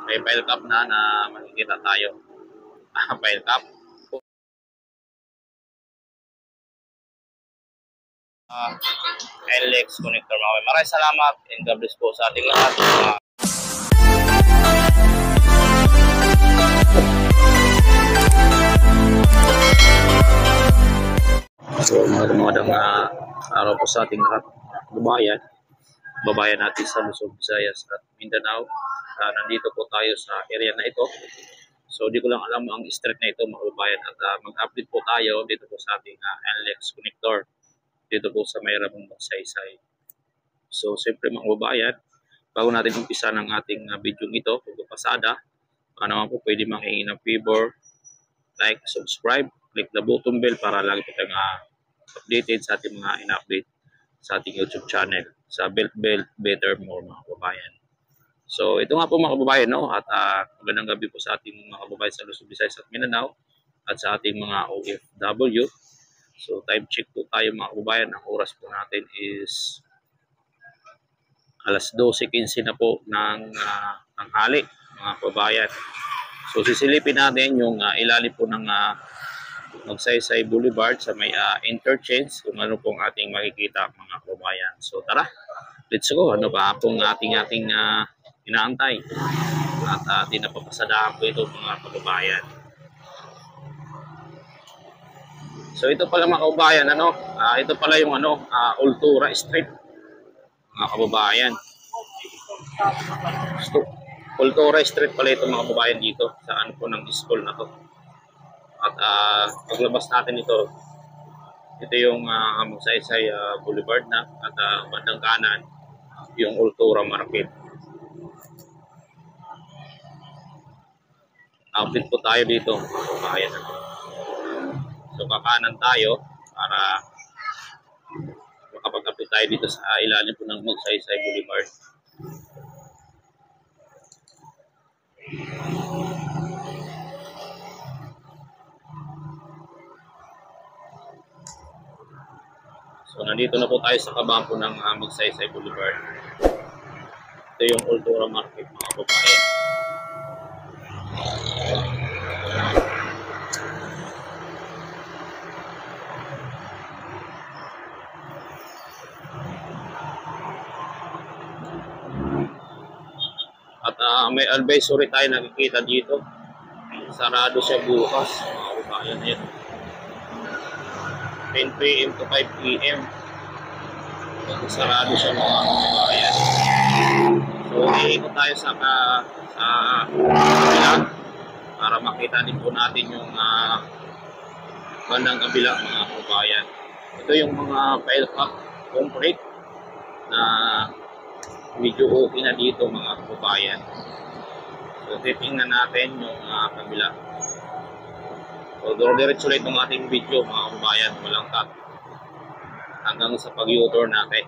May file cap na makikita tayo. File cap. LX connector mga kapatid. Maraming salamat and God bless po sa ating lahat. So magandang araw po sa ating lahat, babayan natin sa Luzon, Visayas at Mindanao. Nandito po tayo sa area na ito. So di ko lang alam ang street na ito mga babayan, at mag-update po tayo dito po sa ating LX connector dito po sa may Ramon Magsaysay. So siyempre mga babayan, bago natin umpisa ng ating video ito, kung pasada, naman po pwede manghingi ng favor, like, subscribe, click the button bell para lagi po tayong updated sa ating mga in-update sa ating YouTube channel sa Build Better More mga kababayan. So ito nga po mga kababayan, no? At magandang gabi po sa ating mga kababayan sa Luzon, Visayas at Mindanao at sa ating mga OFW. So time check po tayo mga kababayan. Ang oras po natin is alas 12:15 na po ng tanghali mga kababayan. So sisilipin natin yung ilalim po ng Magsaysay Boulevard sa may interchange, kung ano pong ating makikita mga kababayan. So tara, let's go. Ano ba pong ating inaantay at tinapapasadahan po ito mga kababayan. So ito pala mga kababayan, ito pala yung Ultura Street mga kababayan. So, Ultura Street pala ito mga kababayan dito sa po ng school na to. At paglabas natin ito yung Magsaysay Boulevard na, at bandang kanan yung Ultura Market. Update po tayo dito mga kababayan. So kakanan tayo para makapag-update tayo dito sa ilalim po ng Magsaysay Boulevard. So nandito na po tayo sa kabampo ng Magsaysay Boulevard. Ito yung Ultura Market mga kababayan. At may advisory tayo nakikita dito. Sarado siya bukas mga kababayan. Yan. 10 PM to 5 PM. Sarado siya mga kababayan. So iikot tayo sa kabila para makita din po natin yung bandang kabila mga kababayan. Ito yung mga pile pack concrete na medyo okay na dito mga kababayan. So titingnan natin yung kabila. So, diretso ulit ng ating video mga kababayan, walang cut hanggang sa pag-u-turn natin.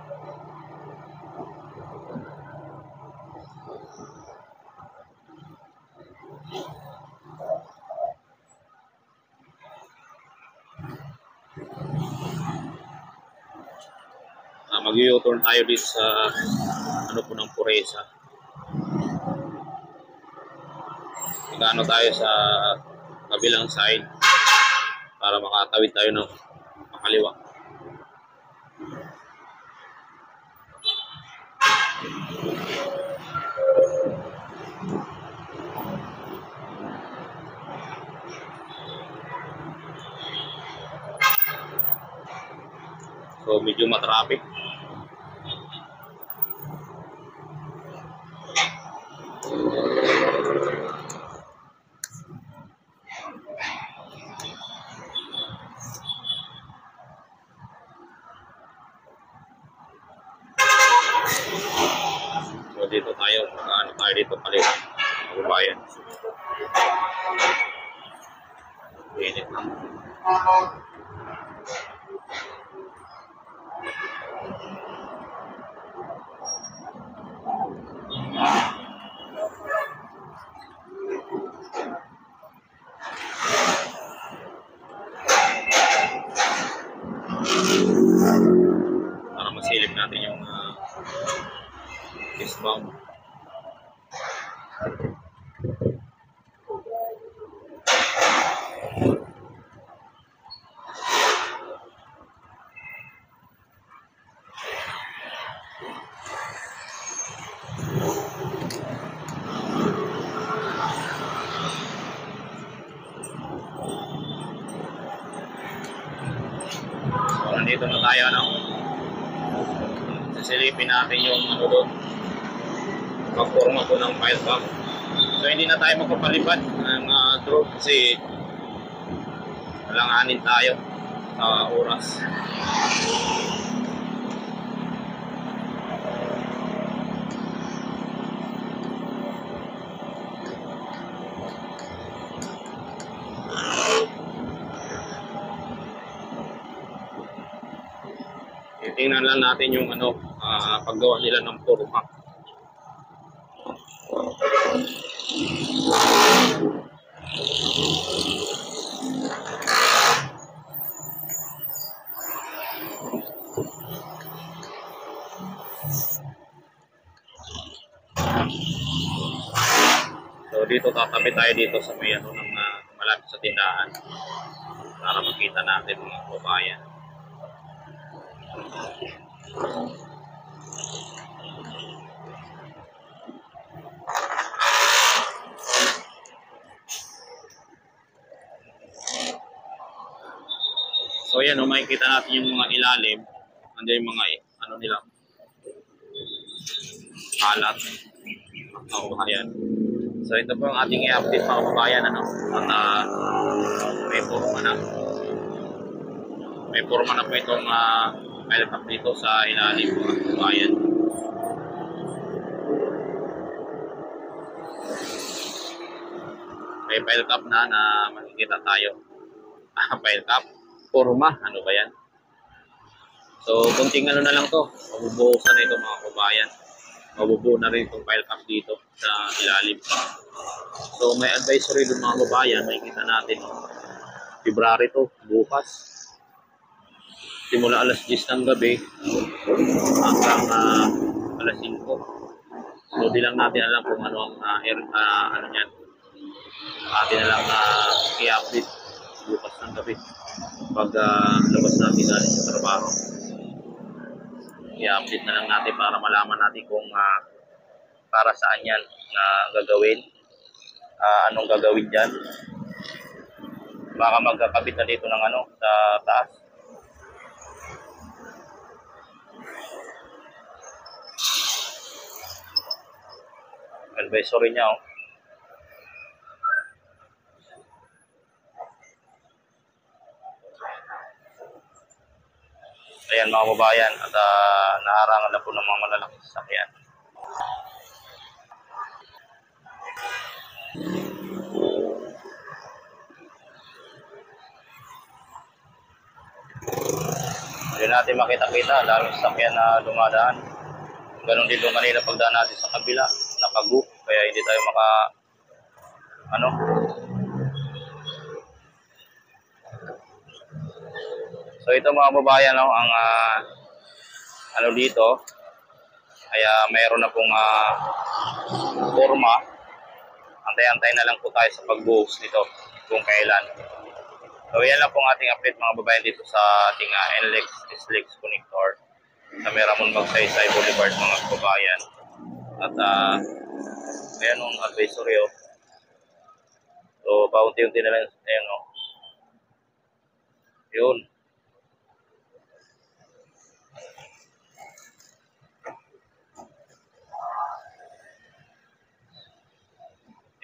Mag-u-turn tayo dito sa po ng Puresa. Magano tayo sa kabilang side para makatawid tayo ng makaliwa. So medyo matraffic. So dito tayo, tayo dito kaliwa, kababayan. Init lang. Para masilip natin yung eastbound. tayo, no? Sisilipin natin yung ano doon, pagporma po ng file cam. So hindi na tayo magpapalipad ng drone kasi walanganin tayo sa oras. Tingnan lang natin yung ano, paggawa nila ng forma. So dito tatabi tayo dito sa may ano ng malapit sa tindahan para makita natin mga kababayan. So yan, makikita natin yung mga ilalim. Nandiyan yung mga ano nila, alat. Ayan. So ito po ang ating i-update mga kababayan, ano? At may forma na. May forma na po itong file cap dito sa ilalim mga kababayan. May file cap na makikita tayo. File cap, forma, ano ba yan? So kunting ano na lang to, mabubuhusan na ito mga kababayan. Mabubuo na rin itong file cap dito sa ilalim. So may advisory doon mga kababayan, makikita natin. February to, bukas. Simula alas 10 ng gabi hanggang alas 5. So di lang natin alam kung ano ang ano yan. Atin na lang i-update bukas ng gabi pag labas natin galing sa trabaho. I-update na lang natin para malaman natin kung para saan yan na gagawin, anong gagawin dyan. Baka magkakabit na dito ng ano sa taas. Advisory niya, oh. Ayan mga kababayan, at naharangan na po ng mga malalaking sasakyan. Hindi natin makita-kita, lalo sasakyan na dumadaan. Ganon din kanina pagdaan natin sa kabila, nakagu, kaya hindi tayo ano. So ito mga kababayan, no, ang ano dito, kaya mayroon na pong forma. Antay-antay na lang po tayo sa pagbuhos nito kung kailan. So yan lang pong ating update mga kababayan dito sa ating NLEX SLEX connector sa Ramon Magsaysay Boulevard mga kababayan. At ayan yung advisory, oh. So paunti-unti na lang, ayan, oh. Yun.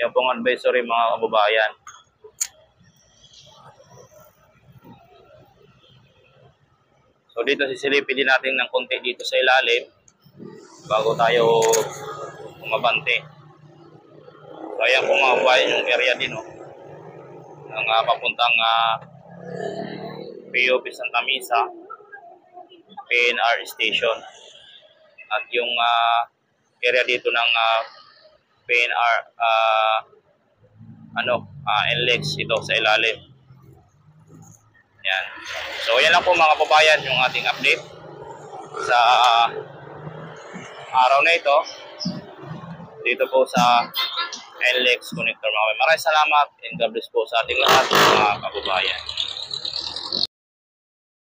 Yan pong advisory mga kababayan. So dito sisilipin din natin ng konti dito sa ilalim bago tayo umabante. So ayan po mga kababayan yung area din, oh, ng papuntang POP Santa Mesa PNR station. At yung area dito ng PNR NLEX ito sa ilalim. Yan. So yan lang po mga kababayan yung ating update sa araw na ito dito po sa NLEX connector. Maraming salamat and God bless po sa ating lahat mga kababayan.